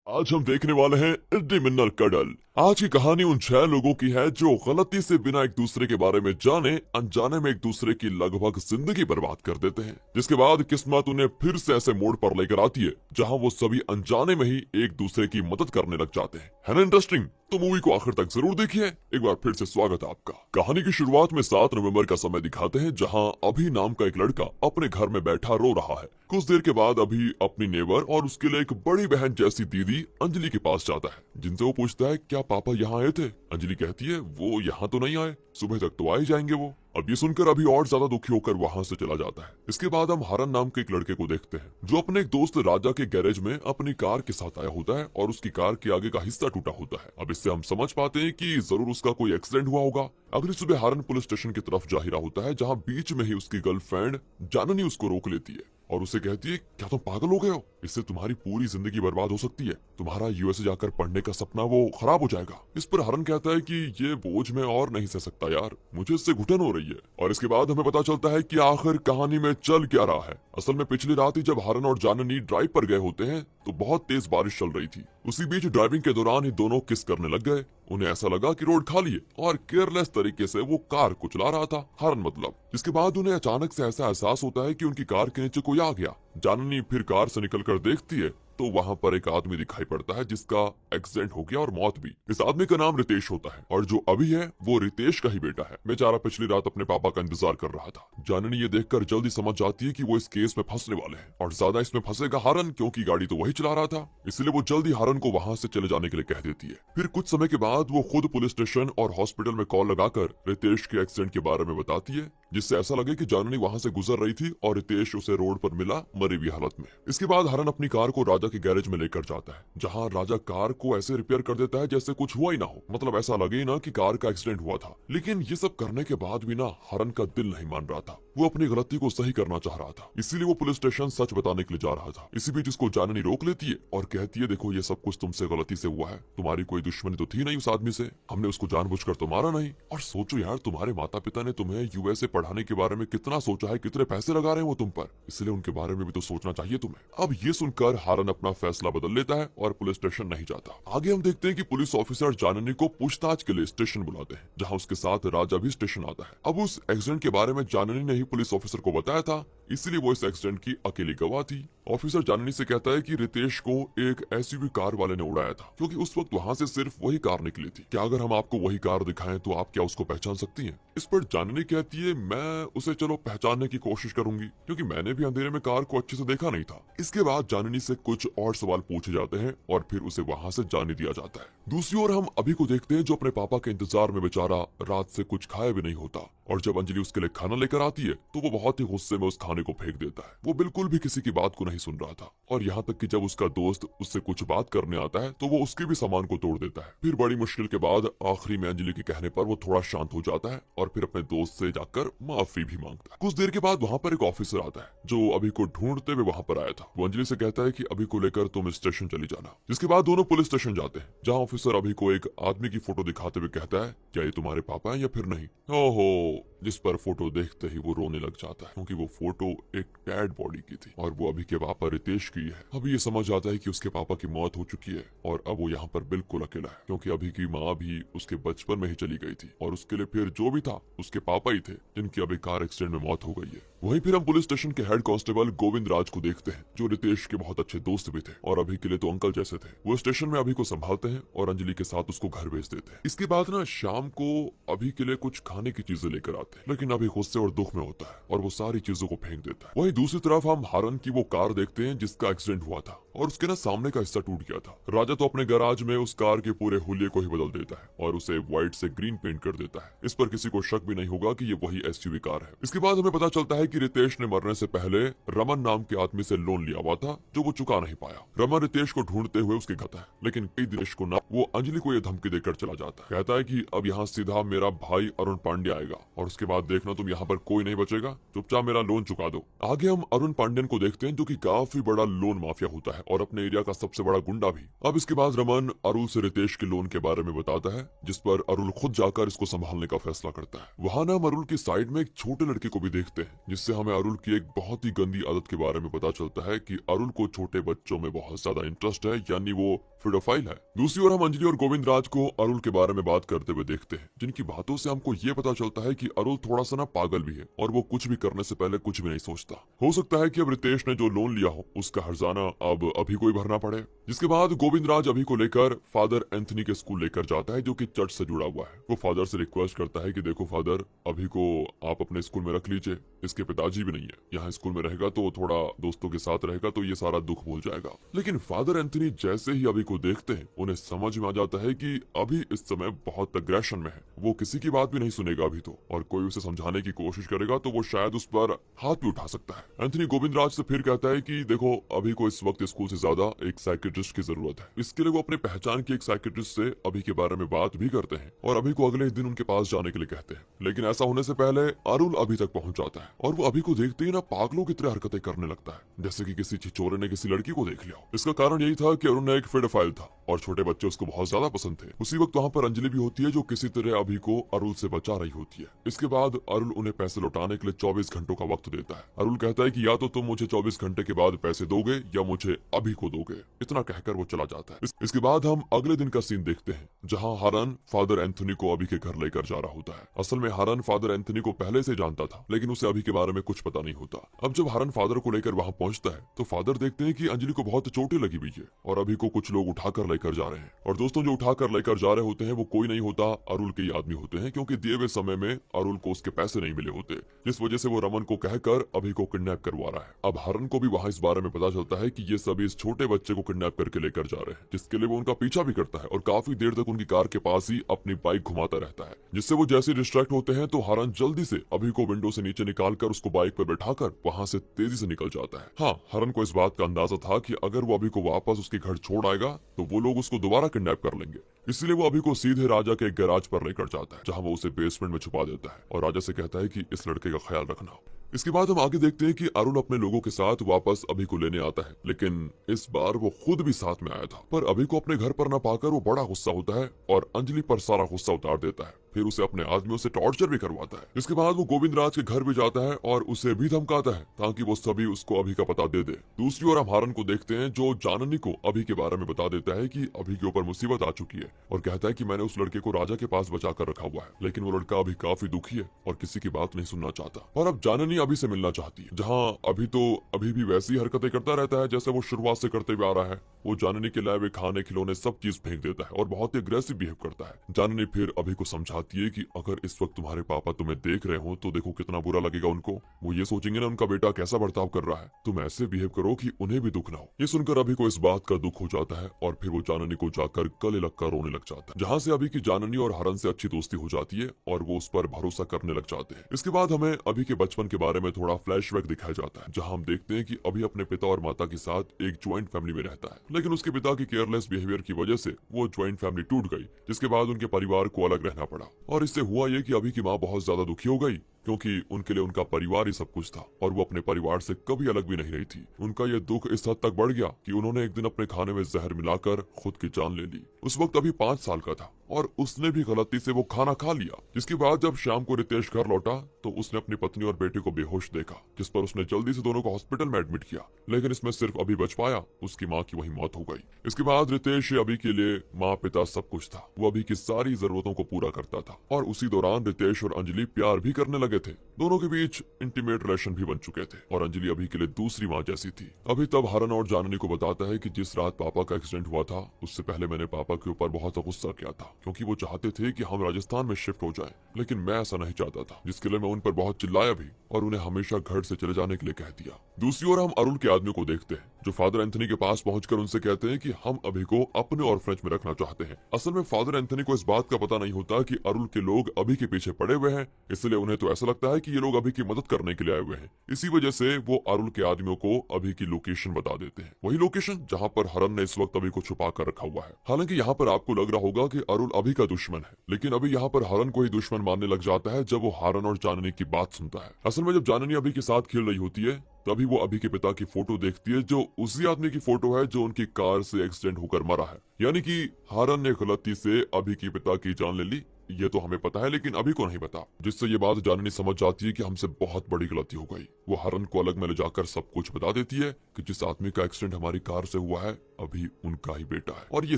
आज हम देखने वाले हैं इड्डी मिन्नर कडल। आज की कहानी उन 6 लोगों की है जो गलती से बिना एक दूसरे के बारे में जाने अनजाने में एक दूसरे की लगभग जिंदगी बर्बाद कर देते हैं, जिसके बाद किस्मत उन्हें फिर से ऐसे मोड़ पर लेकर आती है जहां वो सभी अनजाने में ही एक दूसरे की मदद करने लग जाते हैं। है ना इंटरेस्टिंग? तो मूवी को आखिर तक जरूर देखिए। एक बार फिर से स्वागत है आपका। कहानी की शुरुआत में 7 नवंबर का समय दिखाते हैं जहां अभी नाम का एक लड़का अपने घर में बैठा रो रहा है। कुछ देर के बाद अभी अपनी नेबर और उसके लिए एक बड़ी बहन जैसी दीदी अंजलि के पास जाता है, जिनसे वो पूछता है क्या पापा यहाँ आए थे। अंजलि कहती है वो यहाँ तो नहीं आए, सुबह तक तो आ ही जाएंगे वो। अब ये सुनकर अभी और ज्यादा दुखी होकर वहां से चला जाता है। इसके बाद हम हरन नाम के एक लड़के को देखते हैं जो अपने एक दोस्त राजा के गैरेज में अपनी कार के साथ आया होता है और उसकी कार के आगे का हिस्सा टूटा होता है। अब इससे हम समझ पाते हैं कि जरूर उसका कोई एक्सीडेंट हुआ होगा। अगली सुबह हरन पुलिस स्टेशन की तरफ जा ही रहा होता है जहाँ बीच में ही उसकी गर्लफ्रेंड जाननी उसको रोक लेती है और उसे कहती है क्या तुम पागल हो गए हो, इससे तुम्हारी पूरी जिंदगी बर्बाद हो सकती है, तुम्हारा यूएसए जाकर पढ़ने का सपना वो खराब हो जाएगा। इस पर हरन कहता है कि ये बोझ मैं और नहीं सह सकता यार, मुझे इससे घुटन हो रही है। और इसके बाद हमें पता चलता है कि आखिर कहानी में चल क्या रहा है। असल में पिछली रात ही जब हरन और जाननी ड्राइव पर गए होते हैं तो बहुत तेज बारिश चल रही थी। उसी बीच ड्राइविंग के दौरान ही दोनों किस करने लग गए। उन्हें ऐसा लगा कि रोड खाली है और केयरलेस तरीके से वो कार को चला रहा था, हरन मतलब। जिसके बाद उन्हें अचानक से ऐसा एहसास होता है कि उनकी कार के नीचे कोई आ गया। जाननी फिर कार से निकलकर देखती है तो वहां पर एक आदमी दिखाई पड़ता है जिसका एक्सीडेंट हो गया और मौत भी। इस आदमी का नाम रितेश होता है और जो अभी है वो रितेश का ही बेटा है। बेचारा पिछली रात अपने पापा का इंतजार कर रहा था। जाननी ये देखकर जल्दी समझ जाती है कि वो इस केस में फंसने वाले हैं और ज्यादा इसमें फंसेगा हरन, क्योंकि गाड़ी तो वही चला रहा था। इसलिए वो जल्दी हरन को वहां से चले जाने के लिए कह देती है। फिर कुछ समय के बाद वो खुद पुलिस स्टेशन और हॉस्पिटल में कॉल लगाकर रितेश के एक्सीडेंट के बारे में बताती है, जिससे ऐसा लगे कि जाननी वहां से गुजर रही थी और रितेश उसे रोड पर मिला मरी हुई हालत में। इसके बाद हरन अपनी कार को राजा के गैरेज में लेकर जाता है जहां राजा कार को ऐसे रिपेयर कर देता है जैसे कुछ हुआ ही ना हो, मतलब ऐसा लगे ना कि कार का एक्सीडेंट हुआ था। लेकिन ये सब करने के बाद भी ना हरन का दिल नहीं मान रहा था। वो अपनी गलती को सही करना चाह रहा था, इसीलिए वो पुलिस स्टेशन सच बताने के लिए जा रहा था। इसी बीच उसको जाननी रोक लेती है और कहती है देखो ये सब कुछ तुमसे गलती से हुआ है, तुम्हारी कोई दुश्मनी तो थी नहीं उस आदमी से, हमने उसको जानबूझकर तो मारा नहीं। और सोचो यार तुम्हारे माता पिता ने तुम्हें यूएसए पढ़ाने के बारे में कितना सोचा है, कितने पैसे लगा रहे हैं वो तुम पर, इसलिए उनके बारे में भी तो सोचना चाहिए तुम्हें। अब ये सुनकर हरन अपना फैसला बदल लेता है और पुलिस स्टेशन नहीं जाता। आगे हम देखते हैं कि पुलिस ऑफिसर जाननी को पूछताछ के लिए स्टेशन बुलाते हैं जहां उसके साथ राजा भी स्टेशन आता है। अब उस एक्सीडेंट के बारे में जाननी ने ही पुलिस ऑफिसर को बताया था, इसलिए वो इस एक्सीडेंट की अकेली गवाह थी। ऑफिसर जाननी से कहता है कि रितेश को एक एसयूवी कार वाले ने उड़ाया था, क्योंकि उस वक्त वहां से सिर्फ वही कार निकली थी। क्या अगर हम आपको वही कार दिखाएं तो आप क्या उसको पहचान सकती हैं? इस पर जाननी कहती है मैं उसे चलो पहचानने की कोशिश करूंगी, क्योंकि मैंने भी अंधेरे में कार को अच्छे से देखा नहीं था। इसके बाद जाननी से कुछ और सवाल पूछे जाते हैं और फिर उसे वहां से जाने दिया जाता है। दूसरी ओर हम अभी को देखते हैं जो अपने पापा के इंतजार में बेचारा रात से कुछ खाया भी नहीं होता, और जब अंजलि उसके लिए खाना लेकर आती है तो वो बहुत ही गुस्से में उस खाने को फेंक देता है। वो बिल्कुल भी किसी की बात को नहीं सुन रहा था, और यहाँ तक कि जब उसका दोस्त उससे कुछ बात करने आता है तो वो उसके भी सामान को तोड़ देता है। फिर बड़ी मुश्किल के बाद आखिरी में अंजलि के कहने पर वो थोड़ा शांत हो जाता है और फिर अपने दोस्त से जाकर माफी भी मांगता है। कुछ देर के बाद वहाँ पर एक ऑफिसर आता है जो अभी को ढूंढते हुए वहाँ पर आया था। वो अंजलि से कहता है कि अभी को लेकर तुम स्टेशन चली जाना। जिसके बाद दोनों पुलिस स्टेशन जाते हैं जहाँ ऑफिसर अभी को एक आदमी की फोटो दिखाते हुए कहता है क्या ये तुम्हारे पापा हैं या फिर नहीं? ओहो, जिस पर फोटो देखते ही वो रोने लग जाता है, क्योंकि वो फोटो एक डेड बॉडी की थी और वो अभी के पापा रितेश की है। अभी ये समझ आता है कि उसके पापा की मौत हो चुकी है और अब वो यहाँ पर बिल्कुल अकेला है, क्योंकि अभी की माँ भी उसके बचपन में ही चली गई थी और उसके लिए फिर जो भी था उसके पापा ही थे जिनकी अभी कार एक्सीडेंट में मौत हो गई है। वहीं फिर हम पुलिस स्टेशन के हेड कांस्टेबल गोविंद राज को देखते हैं जो रितेश के बहुत अच्छे दोस्त भी थे और अभी के लिए तो अंकल जैसे थे। वो स्टेशन में अभी को संभालते हैं और अंजलि के साथ उसको घर भेज देते हैं। इसके बाद ना शाम को अभी के लिए कुछ खाने की चीजें लेकर आते हैं, लेकिन अभी गुस्से और दुख में होता है और वो सारी चीजों को फेंक देता है। वहीं दूसरी तरफ हम हरन की वो कार देखते हैं जिसका एक्सीडेंट हुआ था और उसके ना सामने का हिस्सा टूट गया था। राजा तो अपने गैराज में उस कार के पूरे हुलिये को ही बदल देता है और उसे व्हाइट से ग्रीन पेंट कर देता है। इस पर किसी को शक भी नहीं होगा कि ये वही एसयूवी कार है। इसके बाद हमें पता चलता है कि रितेश ने मरने से पहले रमन नाम के आदमी से लोन लिया हुआ था जो वो चुका नहीं पाया। रमन रितेश को ढूंढते हुए उसके घर आता है, लेकिन कई दिनेश को ना वो अंजलि को ये धमकी देकर चला जाता है। कहता है कि अब यहाँ सीधा मेरा भाई अरुण पांडे आएगा और उसके बाद देखना तुम यहाँ पर कोई नहीं बचेगा, चुपचाप मेरा लोन चुका दो। आगे हम अरुण पांडेन को देखते हैं जो कि काफी बड़ा लोन माफिया होता है और अपने एरिया का सबसे बड़ा गुंडा भी। अब इसके बाद रमन अरुण से रितेश के लोन के बारे में बताता है, जिस पर अरुण खुद जाकर इसको संभालने का फैसला करता है। वहां ना हम अरुण की साइड में एक छोटे लड़के को भी देखते हैं, जिससे हमें अरुण की एक बहुत ही गंदी आदत के बारे में पता चलता है कि अरुण को छोटे बच्चों में बहुत ज्यादा इंटरेस्ट है, यानी वो फिडोफाइल है। दूसरी ओर हम अंजलि और गोविंद राज को अरुल के बारे में बात करते हुए देखते हैं, जिनकी बातों से हमको ये पता चलता है कि अरुल थोड़ा सा ना पागल भी है और वो कुछ भी करने से पहले कुछ भी नहीं सोचता। हो सकता है कि अब रितेश ने जो लोन लिया हो उसका हर्जाना अब अभी को ही भरना पड़े। जिसके बाद गोविंद राज अभी को लेकर फादर एंथनी के स्कूल लेकर जाता है, जो कि चर्च से जुड़ा हुआ है। वो फादर से रिक्वेस्ट करता है कि देखो फादर, अभी को आप अपने स्कूल में रख लीजिए, इसके पिताजी भी नहीं है, यहाँ स्कूल में रहेगा तो थोड़ा दोस्तों के साथ रहेगा तो ये सारा दुख भूल जाएगा। लेकिन फादर एंथनी जैसे ही अभी को देखते हैं, उन्हें समझ में आ जाता है कि अभी इस समय बहुत अग्रेशन में है, वो किसी की बात भी नहीं सुनेगा अभी तो, और कोई उसे समझाने की कोशिश करेगा तो वो शायद उस पर हाथ भी उठा सकता है। एंथनी गोविंद राज से फिर कहता है कि देखो, अभी को इस वक्त स्कूल से ज्यादा एक साइकियाट्रिस्ट की जरूरत है। इसके लिए वो अपने पहचान की एक साइकियाट्रिस्ट से अभी के बारे में बात भी करते हैं और अभी को अगले दिन उनके पास जाने के लिए कहते हैं। लेकिन ऐसा होने से पहले अरुल अभी तक पहुंच जाता है और वो अभी को देखते ही ना पागलों की तरह हरकतें करने लगता है, जैसे कि किसी छिछोरे ने किसी लड़की को देख लिया हो। इसका कारण यही था कि अरुण ने एक पेडोफाइल था और छोटे बच्चे उसको बहुत ज्यादा पसंद थे। उसी वक्त वहाँ पर अंजलि भी होती है, जो किसी तरह अभी को अरुल से बचा रही होती है। इसके बाद अरुल उन्हें पैसे लौटाने के लिए 24 घंटों का वक्त देता है। अरुल कहता है कि या तो तुम मुझे 24 घंटे के बाद पैसे दोगे या मुझे अभी को दोगे। इतना कहकर वो चला जाता है। इसके बाद हम अगले दिन का सीन देखते हैं, जहाँ हरन फादर एंथनी को अभी के घर लेकर जा रहा होता है। असल में हरन फादर एंथनी को पहले से जानता था, लेकिन उसे अभी के बारे में कुछ पता नहीं होता। अब जब हरन फादर को लेकर वहाँ पहुंचता है तो फादर देखते हैं कि अंजलि को बहुत चोटें लगी हुई है और अभी को कुछ लोग उठाकर लेकर जा रहे हैं। और दोस्तों, जो उठाकर लेकर जा रहे होते हैं वो कोई नहीं होता, अरुल के ही आदमी होते हैं, क्योंकि दिए हुए समय में अरुल को उसके पैसे नहीं मिले होते, जिस वजह से वो रमन को कहकर अभी को किडनैप करवा रहा है। अब हरन को भी वहाँ इस बारे में पता चलता है कि ये सभी इस छोटे बच्चे को किडनैप करके लेकर जा रहे हैं, जिसके लिए वो उनका पीछा भी करता है और काफी देर तक उनकी कार के पास ही अपनी बाइक घुमाता रहता है, जिससे वो जैसे डिस्ट्रैक्ट होते हैं तो हरन जल्दी से अभी को विंडो से नीचे निकालकर उसको बाइक पर बैठाकर वहाँ से तेजी से निकल जाता है। हाँ, हरन को इस बात का अंदाजा था कि अगर वो अभी को वापस उसके घर छोड़ आएगा तो वो लोग उसको दोबारा किडनैप कर लेंगे, इसलिए वो अभी को सीधे राजा के गैराज पर लेकर जाता है, जहाँ वो उसे बेसमेंट में छुपा देता है और राजा से कहता है कि इस लड़के का ख्याल रखना। इसके बाद हम आगे देखते हैं कि अरुण अपने लोगों के साथ वापस अभी को लेने आता है, लेकिन इस बार वो खुद भी साथ में आया था। पर अभी को अपने घर पर न पाकर वो बड़ा गुस्सा होता है और अंजलि पर सारा गुस्सा उतार देता है, फिर उसे अपने आदमियों से टॉर्चर भी करवाता है। इसके बाद वो गोविंद राज के घर भी जाता है और उसे भी धमकाता है ताकि वो सभी उसको अभी का पता दे दे। दूसरी ओर हम हरन को देखते हैं, जो जाननी को अभी के बारे में बता देता है कि अभी के ऊपर मुसीबत आ चुकी है और कहता है कि मैंने उस लड़के को राजा के पास बचा कर रखा हुआ है, लेकिन वो लड़का अभी काफी दुखी है और किसी की बात नहीं सुनना चाहता। और अब जाननी अभी से मिलना चाहती है, जहाँ अभी भी वैसी हरकतें करता रहता है जैसे वो शुरुआत से करते हुए आ रहा है। वो जाननी के लाए हुए खाने खिलौने सब चीज फेंक देता है और बहुत ही अग्रेसिव बिहेव करता है। जाननी फिर अभी को समझाती है कि अगर इस वक्त तुम्हारे पापा तुम्हें देख रहे हो तो देखो कितना बुरा लगेगा उनको, वो ये सोचेंगे ना उनका बेटा कैसा बर्ताव कर रहा है, तुम ऐसे बिहेव करो कि उन्हें भी दुख ना हो। ये सुनकर अभी को इस बात का दुख हो जाता है और फिर वो जाननी को जाकर गले लगकर रोने लग जाता है, जहाँ से अभी की जाननी और हरन से अच्छी दोस्ती हो जाती है और वो उस पर भरोसा करने लग जाते हैं। इसके बाद हमें अभी के बचपन के बारे में थोड़ा फ्लैशबैक दिखाया जाता है, जहाँ हम देखते हैं कि अभी अपने पिता और माता के साथ एक ज्वाइंट फैमिली में रहता है, लेकिन उसके पिता की केयरलेस बिहेवियर की वजह से वो ज्वाइंट फैमिली टूट गई, जिसके बाद उनके परिवार को अलग रहना पड़ा। और इससे हुआ ये कि अभी की माँ बहुत ज्यादा दुखी हो गई, क्योंकि उनके लिए उनका परिवार ही सब कुछ था और वो अपने परिवार से कभी अलग भी नहीं रही थी। उनका ये दुख इस हद तक बढ़ गया कि उन्होंने एक दिन अपने खाने में जहर मिलाकर खुद की जान ले ली। उस वक्त अभी 5 साल का था और उसने भी गलती से वो खाना खा लिया, जिसके बाद जब शाम को रितेश घर लौटा तो उसने अपनी पत्नी और बेटे को बेहोश देखा, जिस पर उसने जल्दी से दोनों को हॉस्पिटल में एडमिट किया, लेकिन इसमें सिर्फ अभी बच पाया, उसकी माँ की वही मौत हो गई। इसके बाद रितेश अभी के लिए माँ पिता सब कुछ था, वो अभी की सारी जरूरतों को पूरा करता था और उसी दौरान रितेश और अंजलि प्यार भी करने लगे थे। दोनों के बीच इंटीमेट रिलेशन भी बन चुके थे और अंजलि अभी के लिए दूसरी माँ जैसी थी। अभी तब हरन और जाननी को बताता है कि जिस रात पापा का एक्सीडेंट हुआ था उससे पहले मैंने पापा के ऊपर बहुत गुस्सा किया था, क्योंकि वो चाहते थे कि हम राजस्थान में शिफ्ट हो जाएं, लेकिन मैं ऐसा नहीं चाहता था, जिसके लिए मैं उन पर बहुत चिल्लाया भी और उन्हें हमेशा घर से चले जाने के लिए कह दिया। दूसरी ओर हम अरुल के आदमियों को देखते हैं, जो फादर एंथनी के पास पहुंचकर उनसे कहते हैं कि हम अभी को अपने ऑर्फनेज में रखना चाहते हैं। असल में फादर एंथनी को इस बात का पता नहीं होता कि अरुल के लोग अभी के पीछे पड़े हुए हैं, इसलिए उन्हें तो ऐसा लगता है कि ये लोग अभी की मदद करने के लिए आए हुए हैं। इसी वजह से वो अरुल के आदमियों को अभी की लोकेशन बता देते हैं, वही लोकेशन जहाँ पर हरन ने इस वक्त अभी को छुपा कर रखा हुआ है। हालांकि यहाँ पर आपको लग रहा होगा कि अरुल अभी का दुश्मन है, लेकिन अभी यहाँ पर हरन को ही दुश्मन मानने लग जाता है जब वो हरन और जाननी की बात सुनता है। असल में जब जाननी अभी के साथ खेल रही होती है तभी वो अभी के पिता की फोटो देखती है, जो उसी आदमी की फोटो है जो उनकी कार से एक्सीडेंट होकर मरा है। यानी कि हारन ने गलती से अभी के पिता की जान ले ली, ये तो हमें पता है लेकिन अभी को नहीं पता, जिससे ये बात जाननी समझ जाती है कि हमसे बहुत बड़ी गलती हो गई। वो हरन को अलग में ले जाकर सब कुछ बता देती है कि जिस आदमी का एक्सीडेंट हमारी कार से हुआ है अभी उनका ही बेटा है। और ये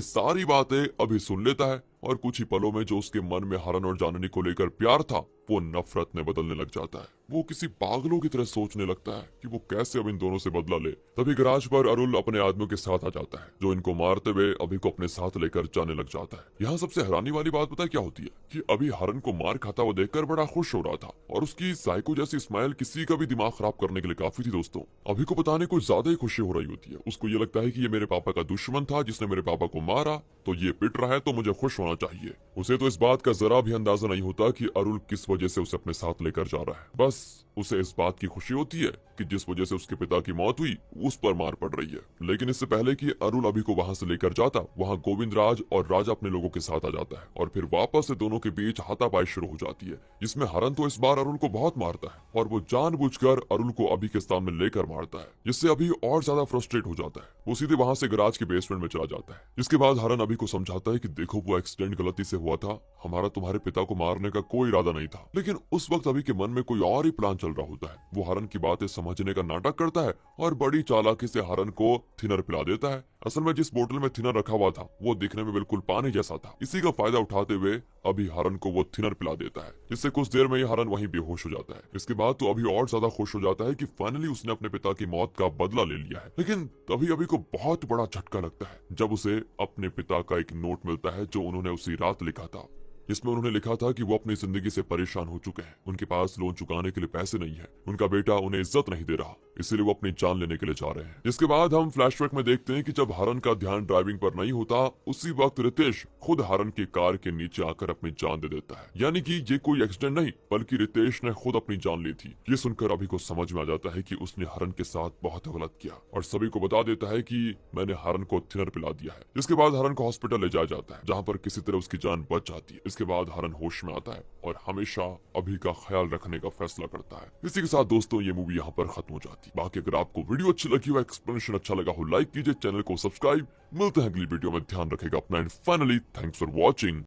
सारी बातें अभी सुन लेता है और कुछ ही पलों में जो उसके मन में हरन और जाननी को लेकर प्यार था वो नफरत में बदलने लग जाता है। वो किसी पागलों की तरह सोचने लगता है कि वो कैसे अब इन दोनों से बदला ले। तभी गराज पर अरुल अपने आदमियों के साथ आ जाता है, जो इनको मारते हुए अभी को अपने साथ लेकर जाने लग जाता है। यहाँ सबसे हैरानी वाली बात पता है क्या होती है कि अभी हरन को मार खाता हुआ देखकर बड़ा खुश हो रहा था और उसकी साइको जैसी स्माइल किसी का भी दिमाग खराब करने के लिए काफी थी। दोस्तों अभी को बताने कुछ ज्यादा ही खुशी हो रही होती है। उसको ये लगता है कि ये मेरे पापा का दुश्मन था जिसने मेरे पापा को मारा, तो ये पिट रहा है तो मुझे खुश होना चाहिए। उसे तो इस बात का जरा भी अंदाजा नहीं होता कि अरुल किस वजह से उसे अपने साथ लेकर जा रहा है। बस उसे इस बात की खुशी होती है कि जिस वजह से उसके पिता की मौत हुई उस पर मार पड़ रही है। लेकिन इससे पहले कि अरुल अभी को वहां से लेकर जाता, वहां गोविंद राज और राजा अपने लोगों के साथ आ जाता है और फिर वापस से दोनों के बीच हाथापाई शुरू हो जाती है, जिसमें हरन तो इस बार अरुल को बहुत मारता है और वो जानबूझकर अरुल को अभी के सामने लेकर मारता है, जिससे अभी और ज्यादा फ्रस्ट्रेट हो जाता है। वो सीधे वहां से गराज के बेसमेंट में चला जाता है। जिसके बाद हरन अभी को समझाता है कि देखो वो एक्सीडेंट गलती से हुआ था, हमारा तुम्हारे पिता को मारने का कोई इरादा नहीं था। लेकिन उस वक्त अभी के मन में कोई और ही प्लान चल रहा होता है। वो हरन की बातें समझने का नाटक करता है और बड़ी चालाकी से हरन को थिनर पिला देता है। असल में जिस बोतल में थिनर रखा हुआ था वो दिखने में बिल्कुल पानी जैसा था। इसी का फायदा उठाते हुए अभी हरन को वो थिनर पिला देता है, जिससे कुछ देर में ही हरन वहीं बेहोश हो जाता है। इसके बाद तो अभी और ज्यादा खुश हो जाता है कि फाइनली उसने अपने पिता की मौत का बदला ले लिया है। लेकिन तभी अभी को बहुत बड़ा झटका लगता है जब उसे अपने पिता का एक नोट मिलता है जो उन्होंने उसी रात लिखा था, जिसमें उन्होंने लिखा था कि वो अपनी जिंदगी से परेशान हो चुके हैं, उनके पास लोन चुकाने के लिए पैसे नहीं है, उनका बेटा उन्हें इज्जत नहीं दे रहा, इसीलिए वो अपनी जान लेने के लिए जा रहे हैं। जिसके बाद हम फ्लैशबैक में देखते हैं कि जब हरन का ध्यान ड्राइविंग पर नहीं होता, उसी वक्त रितेश खुद हरन की कार के नीचे आकर अपनी जान दे देता है। यानी कि ये कोई एक्सीडेंट नहीं बल्कि रितेश ने खुद अपनी जान ली थी। ये सुनकर अभी को समझ में आ जाता है कि उसने हरन के साथ बहुत गलत किया और सभी को बता देता है कि मैंने हरन को थिनर पिला दिया है। जिसके बाद हरन को हॉस्पिटल ले जाया जाता है, जहाँ पर किसी तरह उसकी जान बच जाती है। इसके बाद हरन होश में आता है और हमेशा अभी का ख्याल रखने का फैसला करता है। इसी के साथ दोस्तों ये मूवी यहाँ पर खत्म हो जाती है। बाकी अगर आपको वीडियो अच्छी लगी हो, एक्सप्लेनेशन अच्छा लगा हो, लाइक कीजिए, चैनल को सब्सक्राइब। मिलते हैं अगली वीडियो में, ध्यान रखेगा अपना and finally thanks for watching.